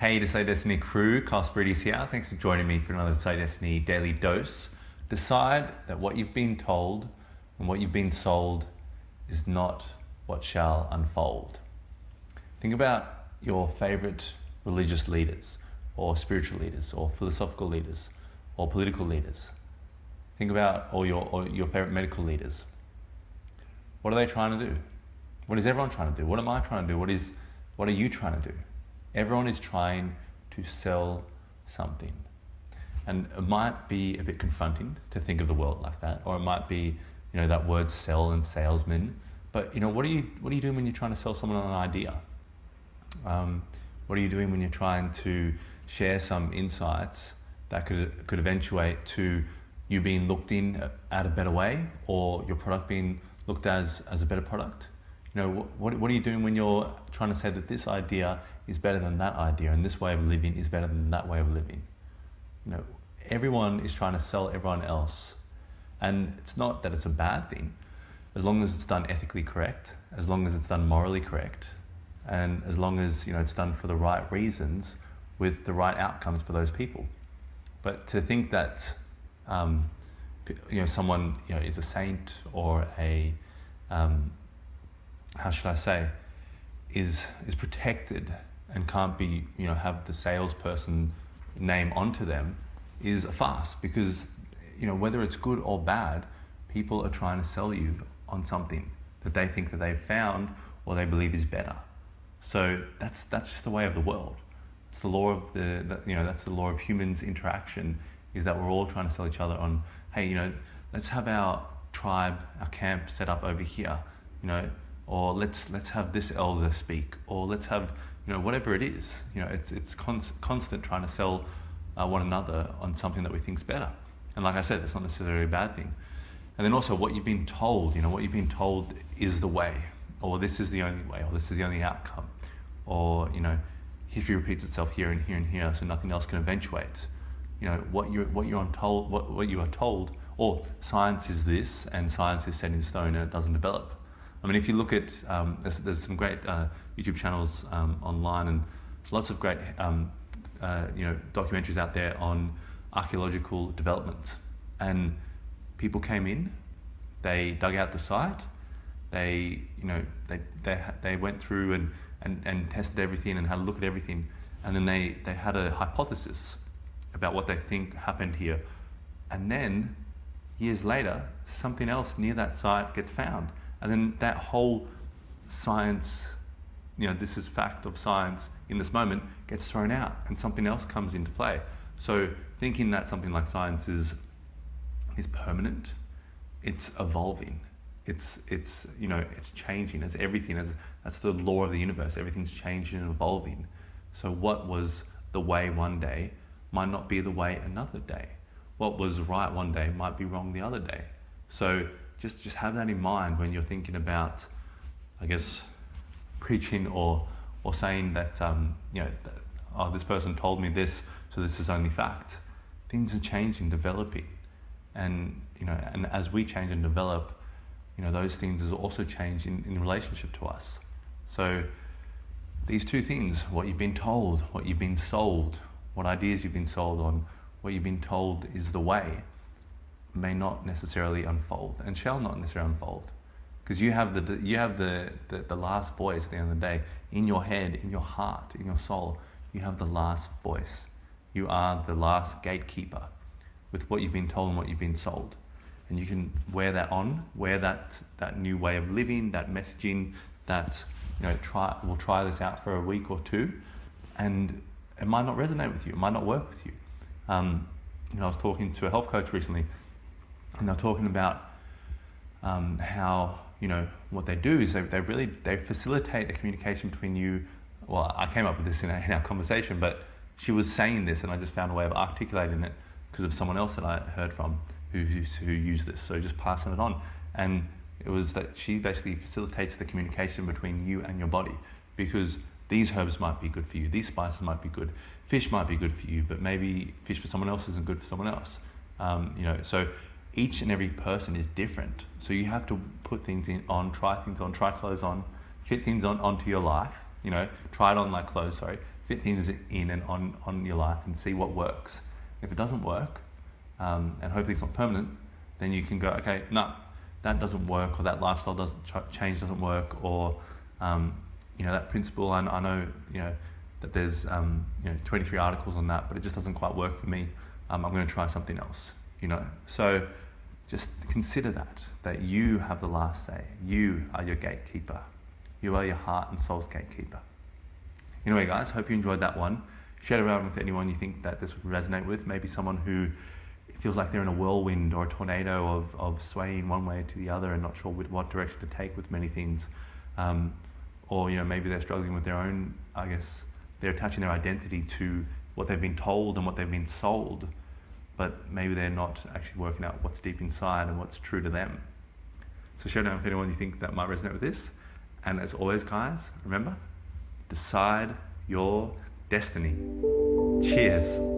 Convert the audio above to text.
Hey, Decide Destiny crew, Carl Spirides here. Thanks for joining me for another Decide Destiny daily dose. Decide that what you've been told and what you've been sold is not what shall unfold. Think about your favorite religious leaders, or spiritual leaders, or philosophical leaders, or political leaders. Think about all your favorite medical leaders. What are they trying to do? What is everyone trying to do? What am I trying to do? What are you trying to do? Everyone is trying to sell something. And it might be a bit confronting to think of the world like that, or it might be, that word sell and salesman. But what are you doing when you're trying to sell someone on an idea? What are you doing when you're trying to share some insights that could eventuate to you being looked in at a better way, or your product being looked as a better product? What are you doing when you're trying to say that this idea is better than that idea and this way of living is better than that way of living? Everyone is trying to sell everyone else. And it's not that it's a bad thing, as long as it's done ethically correct, as long as it's done morally correct, and as long as it's done for the right reasons with the right outcomes for those people. But to think that someone is a saint or a how should I say, is protected and can't be, have the salesperson name onto them is a farce, because, whether it's good or bad, people are trying to sell you on something that they think that they've found or they believe is better. So that's just the way of the world. It's the law of that's the law of humans' interaction, is that we're all trying to sell each other on, hey, let's have our tribe, our camp set up over here, or let's have this elder speak, or let's have whatever it is. It's constant trying to sell one another on something that we think's better. And like I said, it's not necessarily a bad thing. And then also what you've been told, what you've been told is the way, or this is the only way, or this is the only outcome, or history repeats itself here and here and here, so nothing else can eventuate. What you are told, or science is this, and science is set in stone and it doesn't develop. I mean, if you look at, there's some great YouTube channels online, and lots of great, documentaries out there on archaeological developments. And people came in, they dug out the site, they went through and tested everything and had a look at everything, and then they had a hypothesis about what they think happened here. And then, years later, something else near that site gets found. And then that whole science, this is fact of science in this moment, gets thrown out and something else comes into play. So thinking that something like science is permanent, it's evolving, it's changing, it's everything, that's the law of the universe, everything's changing and evolving. So what was the way one day might not be the way another day. What was right one day might be wrong the other day. So just have that in mind when you're thinking about, I guess, preaching or saying that, this person told me this, so this is only fact. Things are changing, developing. And, and as we change and develop, those things is also change in relationship to us. So these two things, what you've been told, what you've been sold, what ideas you've been sold on, what you've been told is the way, may not necessarily unfold and shall not necessarily unfold, because you have the last voice at the end of the day in your head, in your heart, in your soul. You have the last voice. You are the last gatekeeper with what you've been told and what you've been sold, and you can wear that new way of living, that messaging, that we'll try this out for a week or two, and it might not resonate with you, it might not work with you. I was talking to a health coach recently, and they're talking about how what they do is they facilitate a communication between you. Well, I came up with this in our conversation, but she was saying this, and I just found a way of articulating it because of someone else that I heard from who used this. So just passing it on, and it was that she basically facilitates the communication between you and your body, because these herbs might be good for you, these spices might be good, fish might be good for you, but maybe fish for someone else isn't good for someone else. So each and every person is different. So you have to put things try clothes on, fit things onto your life, try it on like clothes, fit things in and on your life and see what works. If it doesn't work, and hopefully it's not permanent, then you can go, okay, no, that doesn't work, or that lifestyle change doesn't work, or that principle. I know that there's 23 articles on that, but it just doesn't quite work for me. I'm going to try something else. So just consider that you have the last say. You are your gatekeeper. You are your heart and soul's gatekeeper. Anyway, guys, hope you enjoyed that one. Share it around with anyone you think that this would resonate with. Maybe someone who feels like they're in a whirlwind or a tornado of swaying one way to the other and not sure what direction to take with many things. Or maybe they're struggling with their own, they're attaching their identity to what they've been told and what they've been sold, but maybe they're not actually working out what's deep inside and what's true to them. So share it out with anyone you think that might resonate with this. And as always, guys, remember, decide your destiny. Cheers.